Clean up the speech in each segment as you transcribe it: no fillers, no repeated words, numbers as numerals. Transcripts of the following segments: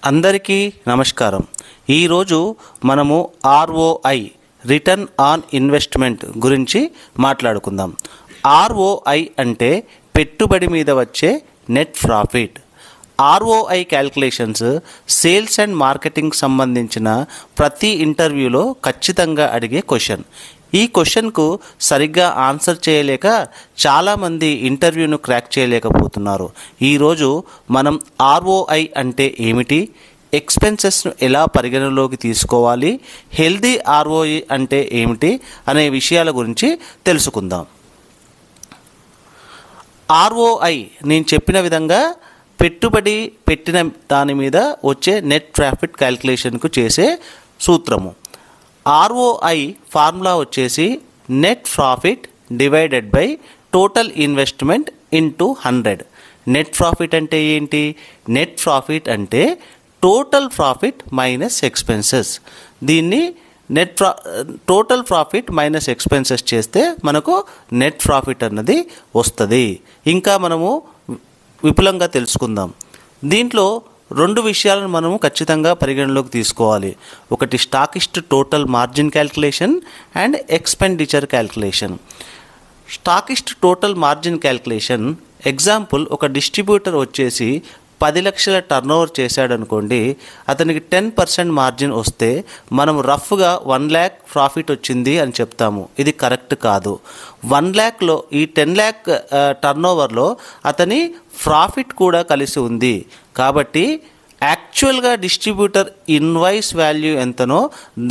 అందరికీ నమస్కారం. ఈరోజు మనము ఆర్ఓఐ రిటర్న్ ఆన్ ఇన్వెస్ట్మెంట్ గురించి మాట్లాడుకుందాం. ఆర్ఓఐ అంటే పెట్టుబడి మీద వచ్చే net profit. ROI calculations sales and marketing సంబంధించిన ప్రతి ఇంటర్వ్యూలో ఖచ్చితంగా అడిగే క్వశ్చన్. ఈ క్వశ్చన్కు సరిగ్గా ఆన్సర్ చేయలేక చాలామంది ఇంటర్వ్యూను క్రాక్ చేయలేకపోతున్నారు. ఈరోజు మనం ఆర్ఓఐ అంటే ఏమిటి, ఎక్స్పెన్సెస్ను ఎలా పరిగణలోకి తీసుకోవాలి, హెల్దీ ఆర్ఓఐ అంటే ఏమిటి అనే విషయాల గురించి తెలుసుకుందాం. ఆర్ఓఐ నేను చెప్పిన విధంగా పెట్టుబడి పెట్టిన దాని మీద వచ్చే నెట్ ప్రాఫిట్ క్యాల్కులేషన్కు చేసే సూత్రము. ఆర్ఓఐ ఫార్ములా వచ్చేసి net profit divided by total investment into 100. Net profit అంటే ఏంటి? నెట్ ప్రాఫిట్ అంటే టోటల్ ప్రాఫిట్ మైనస్ ఎక్స్పెన్సెస్. దీన్ని టోటల్ ప్రాఫిట్ మైనస్ ఎక్స్పెన్సెస్ చేస్తే మనకు నెట్ ప్రాఫిట్ అన్నది వస్తుంది. ఇంకా మనము విపులంగా తెలుసుకుందాం. దీంట్లో రెండు విషయాలను మనము ఖచ్చితంగా పరిగణలోకి తీసుకోవాలి. ఒకటి stockist total margin calculation and expenditure calculation. Stockist total margin calculation example, ఒక డిస్ట్రిబ్యూటర్ వచ్చేసి 10 లక్షల టర్న్ ఓవర్ చేశాడనుకోండి, అతనికి 10% మార్జిన్ వస్తే మనం రఫ్గా 1 lakh ప్రాఫిట్ వచ్చింది అని చెప్తాము. ఇది కరెక్ట్ కాదు. 1 lakhలో ఈ 10 lakh టర్న్ ఓవర్లో అతని ప్రాఫిట్ కూడా కలిసి ఉంది. కాబట్టి యాక్చువల్గా డిస్ట్రిబ్యూటర్ ఇన్వాయిస్ వాల్యూ ఎంతనో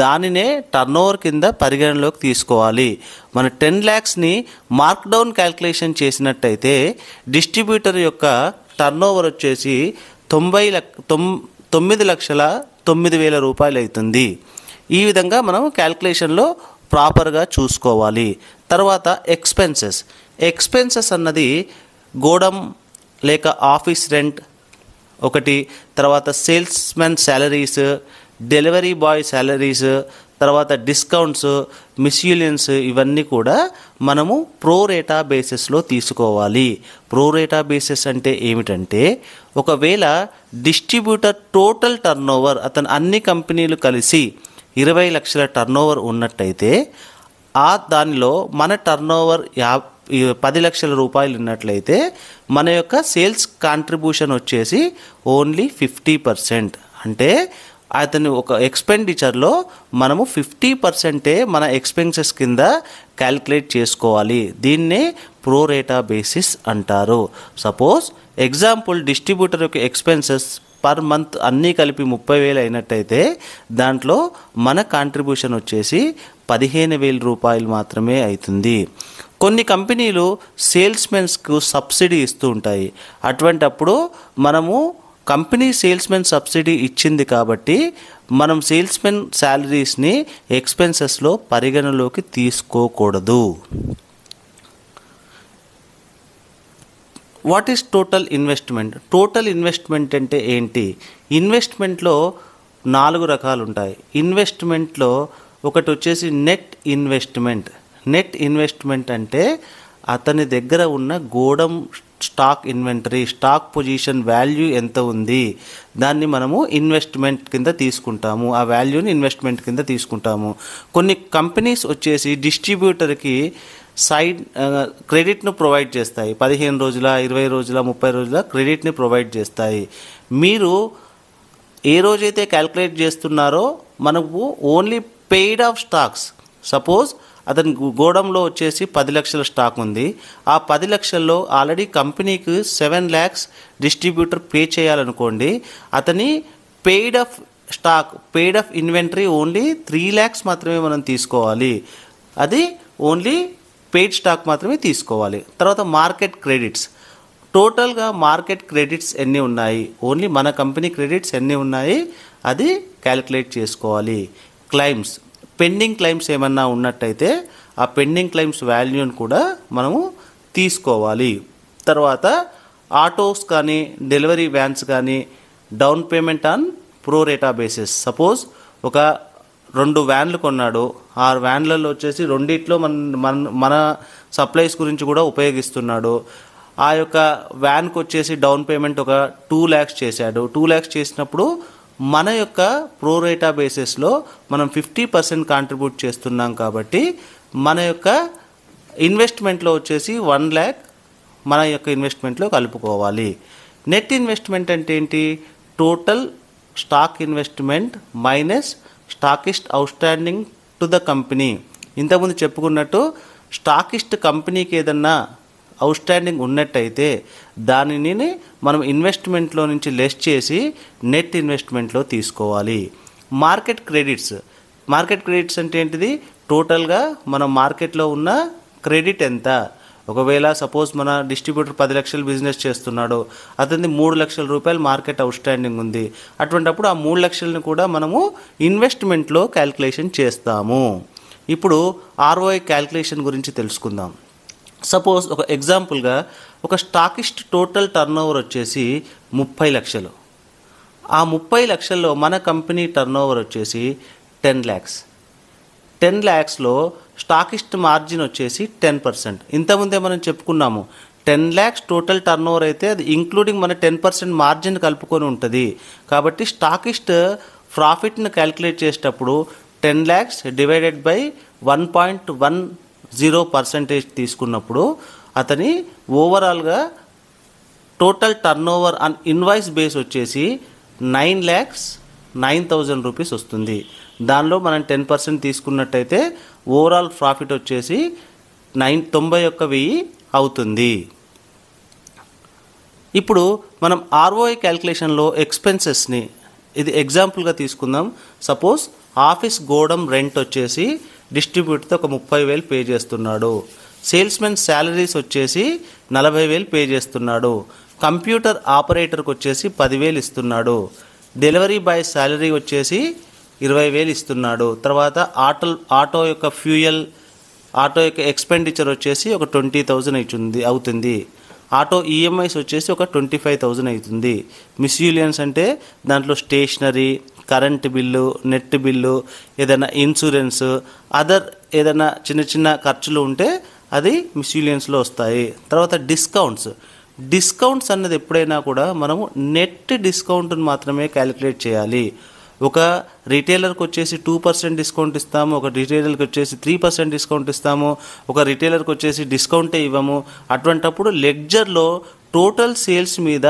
దానినే టర్న్ ఓవర్ కింద పరిగణలోకి తీసుకోవాలి. మన 10 lakhsని మార్క్ డౌన్ క్యాల్కులేషన్ చేసినట్టయితే డిస్ట్రిబ్యూటర్ యొక్క టర్న్ ఓవర్ వచ్చేసి 9,09,09,000 రూపాయలు అవుతుంది. ఈ విధంగా మనం క్యాల్కులేషన్లో ప్రాపర్గా చూసుకోవాలి. తర్వాత ఎక్స్పెన్సెస్ అన్నది గోడౌన్ లేక ఆఫీస్ రెంట్ ఒకటి, తర్వాత salesmen salaries, delivery boy salaries, తర్వాత డిస్కౌంట్స్, మిస్యూలియన్స్, ఇవన్నీ కూడా మనము ప్రోరేటా బేసిస్లో తీసుకోవాలి. ప్రోరేటా బేసిస్ అంటే ఏమిటంటే, ఒకవేళ డిస్ట్రిబ్యూటర్ టోటల్ టర్న్ ఓవర్ అతను అన్ని కంపెనీలు కలిసి 20 లక్షల టర్న్ ఓవర్ ఉన్నట్టయితే దానిలో మన టర్న్ ఓవర్ 10 లక్షల రూపాయలు ఉన్నట్లయితే మన యొక్క సేల్స్ కాంట్రిబ్యూషన్ వచ్చేసి ఓన్లీ 50%. అంటే అతని ఒక ఎక్స్పెండిచర్లో మనము 50% మన ఎక్స్పెన్సెస్ కింద క్యాల్కులేట్ చేసుకోవాలి. దీన్నే ప్రోరేటా బేసిస్ అంటారు. సపోజ్ ఎగ్జాంపుల్, డిస్ట్రిబ్యూటర్ యొక్క ఎక్స్పెన్సెస్ పర్ మంత్ అన్నీ కలిపి 30,000 అయినట్టయితే దాంట్లో మన కాంట్రిబ్యూషన్ వచ్చేసి 15,000 రూపాయలు మాత్రమే అవుతుంది. కొన్ని కంపెనీలు సేల్స్మెన్స్కు సబ్సిడీ ఇస్తూ ఉంటాయి. అటువంటప్పుడు మనము కంపెనీ సేల్స్మెన్ సబ్సిడీ ఇచ్చింది కాబట్టి మనం సేల్స్మెన్ శాలరీస్ని ఎక్స్పెన్సెస్లో పరిగణలోకి తీసుకోకూడదు. What is total investment? Total investment అంటే ఏంటి? ఇన్వెస్ట్మెంట్లో 4 రకాలు ఉంటాయి. ఇన్వెస్ట్మెంట్లో ఒకటి వచ్చేసి నెట్ ఇన్వెస్ట్మెంట్. నెట్ ఇన్వెస్ట్మెంట్ అంటే అతని దగ్గర ఉన్న godown stock inventory, stock position value ఎంత ఉంది దాన్ని మనము ఇన్వెస్ట్మెంట్ కింద తీసుకుంటాము. ఆ వాల్యూని ఇన్వెస్ట్మెంట్ కింద తీసుకుంటాము. కొన్ని కంపెనీస్ వచ్చేసి డిస్ట్రిబ్యూటర్కి క్రెడిట్ను ప్రొవైడ్ చేస్తాయి. 15 రోజుల, 20 రోజుల, 30 రోజుల క్రెడిట్ని ప్రొవైడ్ చేస్తాయి. మీరు ఏ రోజైతే క్యాల్కులేట్ చేస్తున్నారో మనకు only paid of stocks, suppose అతని గోడంలో వచ్చేసి 10 లక్షల స్టాక్ ఉంది. ఆ 10 లక్షల్లో ఆల్రెడీ కంపెనీకి 7 lakhs డిస్ట్రిబ్యూటర్ పే చేయాలనుకోండి, అతని paid of stock, paid of inventory only 3 lakhs మాత్రమే మనం తీసుకోవాలి. అది ఓన్లీ పెయిడ్ స్టాక్ మాత్రమే తీసుకోవాలి. తర్వాత మార్కెట్ క్రెడిట్స్. టోటల్గా మార్కెట్ క్రెడిట్స్ ఎన్ని ఉన్నాయి, ఓన్లీ మన కంపెనీ క్రెడిట్స్ ఎన్ని ఉన్నాయి అది క్యాలిక్యులేట్ చేసుకోవాలి. క్లైమ్స్, పెండింగ్ క్లైమ్స్ ఏమన్నా ఉన్నట్టయితే ఆ పెండింగ్ క్లైమ్స్ వాల్యూని కూడా మనము తీసుకోవాలి. తర్వాత ఆటోస్ కానీ డెలివరీ వ్యాన్స్ కానీ down payment on ప్రోరేటా basis. Suppose ఒక 2 వ్యాన్లు కొన్నాడు, ఆ వ్యాన్లలో వచ్చేసి రెండిట్లో మన సప్లైస్ గురించి కూడా ఉపయోగిస్తున్నాడు. ఆ యొక్క వ్యాన్కి వచ్చేసి డౌన్ పేమెంట్ ఒక 2 lakhs చేశాడు. 2 lakhs చేసినప్పుడు మన యొక్క ప్రోరేటా బేసిస్లో మనం 50% కాంట్రిబ్యూట్ చేస్తున్నాం కాబట్టి మన యొక్క ఇన్వెస్ట్మెంట్లో వచ్చేసి 1 lakh మన యొక్క ఇన్వెస్ట్మెంట్లో కలుపుకోవాలి. నెట్ ఇన్వెస్ట్మెంట్ అంటే ఏంటి? Total stock investment minus stockist outstanding to the company. ఇంతకుముందు చెప్పుకున్నట్టు స్టాకిస్ట్ కంపెనీకి ఏదన్నా అవుట్స్టాండింగ్ ఉన్నట్టయితే దానిని మనం ఇన్వెస్ట్మెంట్లో నుంచి లెస్ చేసి నెట్ ఇన్వెస్ట్మెంట్లో తీసుకోవాలి. మార్కెట్ క్రెడిట్స్ అంటే ఏంటిది? టోటల్గా మనం మార్కెట్లో ఉన్న క్రెడిట్ ఎంత. ఒకవేళ సపోజ్ మన డిస్ట్రిబ్యూటర్ 10 లక్షలు బిజినెస్ చేస్తున్నాడు, అతనికి 3 లక్షల రూపాయలు మార్కెట్ అవుట్స్టాండింగ్ ఉంది. అటువంటప్పుడు ఆ 3 లక్షలను కూడా మనము ఇన్వెస్ట్మెంట్లో క్యాల్కులేషన్ చేస్తాము. ఇప్పుడు ROI క్యాల్కులేషన్ గురించి తెలుసుకుందాం. సపోజ్ ఒక ఎగ్జాంపుల్గా ఒక స్టాకిస్ట్ టోటల్ టర్నోవర్ వచ్చేసి 30 లక్షలు. ఆ 30 లక్షల్లో మన కంపెనీ టర్నోవర్ వచ్చేసి 10 lakhs. 10 lakhsలో స్టాకిస్ట్ మార్జిన్ వచ్చేసి 10%. ఇంతకుముందే మనం చెప్పుకున్నాము 10 lakhs టోటల్ టర్నోవర్ అయితే అది ఇంక్లూడింగ్ మన 10% మార్జిన్ కలుపుకొని ఉంటుంది. కాబట్టి స్టాకిస్ట్ ప్రాఫిట్ని క్యాల్కులేట్ చేసేటప్పుడు 10 lakhs డివైడెడ్ బై 1.10% తీసుకున్నప్పుడు అతని ఓవరాల్గా total turnover on invoice base వచ్చేసి 9,09,000 రూపీస్ వస్తుంది. దానిలో మనం 10% తీసుకున్నట్టయితే ఓవరాల్ ప్రాఫిట్ వచ్చేసి 91,000 అవుతుంది. ఇప్పుడు మనం ROI క్యాల్కులేషన్లో ఎక్స్పెన్సెస్ని ఇది ఎగ్జాంపుల్గా తీసుకుందాం. సపోజ్ ఆఫీస్ గోడం రెంట్ వచ్చేసి డిస్ట్రిబ్యూటర్తో ఒక 30,000 పే చేస్తున్నాడు. సేల్స్మెన్ శాలరీస్ వచ్చేసి 40,000 పే చేస్తున్నాడు. కంప్యూటర్ ఆపరేటర్కి వచ్చేసి 10,000 ఇస్తున్నాడు. డెలివరీ బాయ్ శాలరీ వచ్చేసి 20,000 ఇస్తున్నాడు. తర్వాత ఆటో యొక్క ఫ్యూయల్, ఆటో యొక్క ఎక్స్పెండిచర్ వచ్చేసి ఒక 20,000 అవుతుంది. ఆటో ఈఎంఐస్ వచ్చేసి ఒక 25,000 అవుతుంది. మిస్యూలియన్స్ అంటే దాంట్లో stationery, current bill, net bill, ఏదైనా ఇన్సూరెన్స్, అదర్ ఏదైనా చిన్న చిన్న ఖర్చులు ఉంటే అది మిస్యూలియన్స్లో వస్తాయి. తర్వాత డిస్కౌంట్స్ అన్నది ఎప్పుడైనా కూడా మనము నెట్ డిస్కౌంట్ని మాత్రమే క్యాలిక్యులేట్ చేయాలి. ఒక రిటైలర్కి వచ్చేసి 2% డిస్కౌంట్ ఇస్తాము, ఒక రిటైలర్కి వచ్చేసి 3% డిస్కౌంట్ ఇస్తాము, ఒక రిటైలర్కి వచ్చేసి డిస్కౌంటే ఇవ్వము. అటువంటప్పుడు లెడ్జర్లో టోటల్ సేల్స్ మీద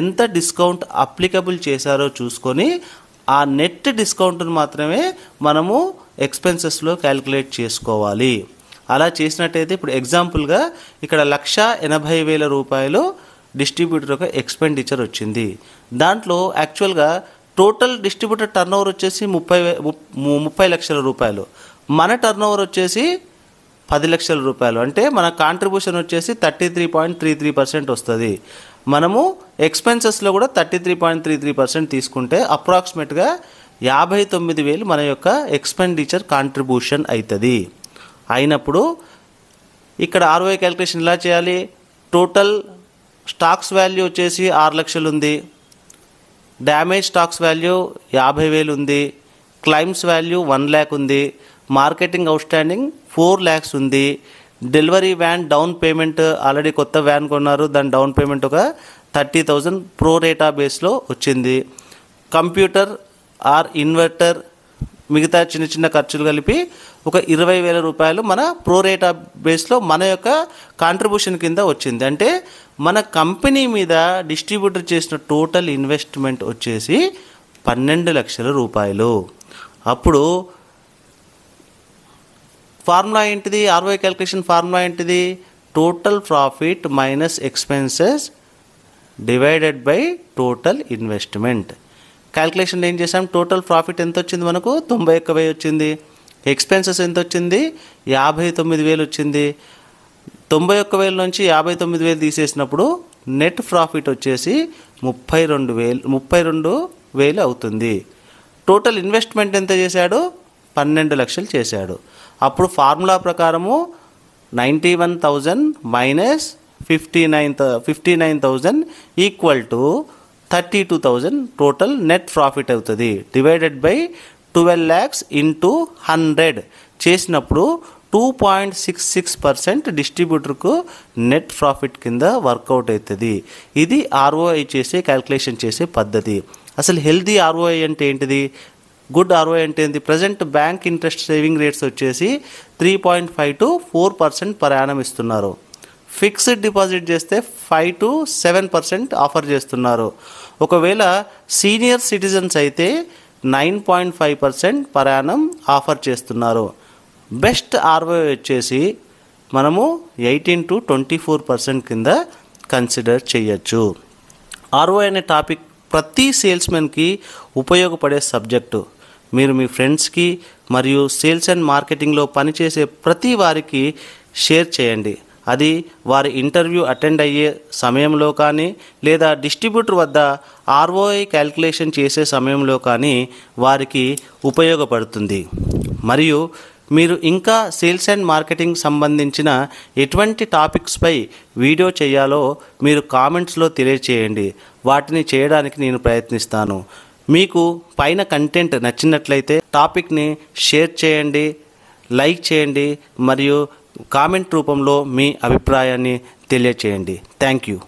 ఎంత డిస్కౌంట్ అప్లికబుల్ చేశారో చూసుకొని ఆ నెట్ డిస్కౌంట్ను మాత్రమే మనము ఎక్స్పెన్సెస్లో క్యాలిక్యులేట్ చేసుకోవాలి. అలా చేసినట్టయితే ఇప్పుడు ఎగ్జాంపుల్గా ఇక్కడ 1,80,000 రూపాయలు డిస్ట్రిబ్యూటర్ యొక్క ఎక్స్పెండిచర్ వచ్చింది. దాంట్లో యాక్చువల్గా టోటల్ డిస్ట్రిబ్యూటర్ టర్నోవర్ వచ్చేసి 30 లక్షల రూపాయలు, మన టర్నోవర్ వచ్చేసి 10 లక్షల రూపాయలు. అంటే మన కాంట్రిబ్యూషన్ వచ్చేసి 33.33% వస్తుంది. మనము ఎక్స్పెన్సెస్లో కూడా 33.33% తీసుకుంటే అప్రాక్సిమేట్గా 59,000 మన యొక్క ఎక్స్పెండిచర్ కాంట్రిబ్యూషన్ అవుతుంది. అయినప్పుడు ఇక్కడ ROI క్యాలిక్యులేషన్ ఎలా చేయాలి? టోటల్ స్టాక్స్ వాల్యూ వచ్చేసి 6 లక్షలు ఉంది, డ్యామేజ్ స్టాక్స్ వాల్యూ 50,000 ఉంది, క్లైమ్స్ వాల్యూ 1 lakh ఉంది, మార్కెటింగ్ అవుట్స్టాండింగ్ 4 lakhs ఉంది, delivery van down payment already కొత్త వ్యాన్ కొన్నారు, దాని డౌన్ పేమెంట్ ఒక 30,000 ప్రో రేటా బేస్లో వచ్చింది. కంప్యూటర్ ఆర్ ఇన్వర్టర్ మిగతా చిన్న చిన్న ఖర్చులు కలిపి ఒక 20,000 రూపాయలు మన ప్రో రేటా బేస్లో మన యొక్క కాంట్రిబ్యూషన్ కింద వచ్చింది. అంటే మన కంపెనీ మీద డిస్ట్రిబ్యూటర్ చేసిన టోటల్ ఇన్వెస్ట్మెంట్ వచ్చేసి 12 లక్షల రూపాయలు. అప్పుడు ఫార్ములా ఏంటిది? ROI క్యాలిక్యులేషన్ ఫార్ములా ఏంటిది? Total profit minus expenses divided by total investment. Calculation ఏం చేసాం? టోటల్ ప్రాఫిట్ ఎంత వచ్చింది? మనకు 91,000 వచ్చింది. ఎక్స్పెన్సెస్ ఎంత వచ్చింది? 59,000 వచ్చింది. 91,000 నుంచి 59,000 తీసేసినప్పుడు నెట్ ప్రాఫిట్ వచ్చేసి 32,000 అవుతుంది. టోటల్ ఇన్వెస్ట్మెంట్ ఎంత చేశాడు? 12 లక్షలు చేశాడు. అప్పుడు ఫార్ములా ప్రకారము 91,000 minus 59,000 equal to 32,000 total net profit అవుతుంది. డివైడెడ్ బై 12 lakhs ఇంటూ 100 చేసినప్పుడు 2.66% డిస్ట్రిబ్యూటర్కు నెట్ ప్రాఫిట్ కింద వర్కౌట్ అవుతుంది. ఇది ఆర్ఓఐ చేసే క్యాల్కులేషన్ చేసే పద్ధతి. అసలు హెల్దీ ఆర్ఓఐ అంటే ఏంటిది, గుడ్ ఆర్ఓఐ అంటే ఏంటి? Present bank interest saving rates వచ్చేసి 3.5 to 4% పర్ యానం ఇస్తున్నారు. ఫిక్స్డ్ డిపాజిట్ చేస్తే 5 to 7% ఆఫర్ చేస్తున్నారు. ఒకవేళ సీనియర్ సిటిజన్స్ అయితే 9.5% పర్ యానం ఆఫర్ చేస్తున్నారు. బెస్ట్ ఆర్ఓఐ వచ్చేసి మనము 18 to 24% కింద కన్సిడర్ చేయొచ్చు. ఆర్ఓఐ అనే టాపిక్ ప్రతి సేల్స్మెన్కి ఉపయోగపడే సబ్జెక్టు. మీరు మీ ఫ్రెండ్స్కి మరియు సేల్స్ అండ్ మార్కెటింగ్లో పనిచేసే ప్రతి వారికి షేర్ చేయండి. అది వారి ఇంటర్వ్యూ అటెండ్ అయ్యే సమయంలో కానీ లేదా డిస్ట్రిబ్యూటర్ వద్ద ఆర్ఓఐ క్యాల్కులేషన్ చేసే సమయంలో కానీ వారికి ఉపయోగపడుతుంది. మరియు మీరు ఇంకా సేల్స్ అండ్ మార్కెటింగ్ సంబంధించిన ఎటువంటి టాపిక్స్పై వీడియో చేయాలో మీరు కామెంట్స్లో తెలియచేయండి. వాటిని చేయడానికి నేను ప్రయత్నిస్తాను. మీకు పైన కంటెంట్ నచ్చినట్లయితే టాపిక్ని షేర్ చేయండి, లైక్ చేయండి మరియు కామెంట్ రూపంలో మీ అభిప్రాయాన్ని తెలియచేయండి. Thank you.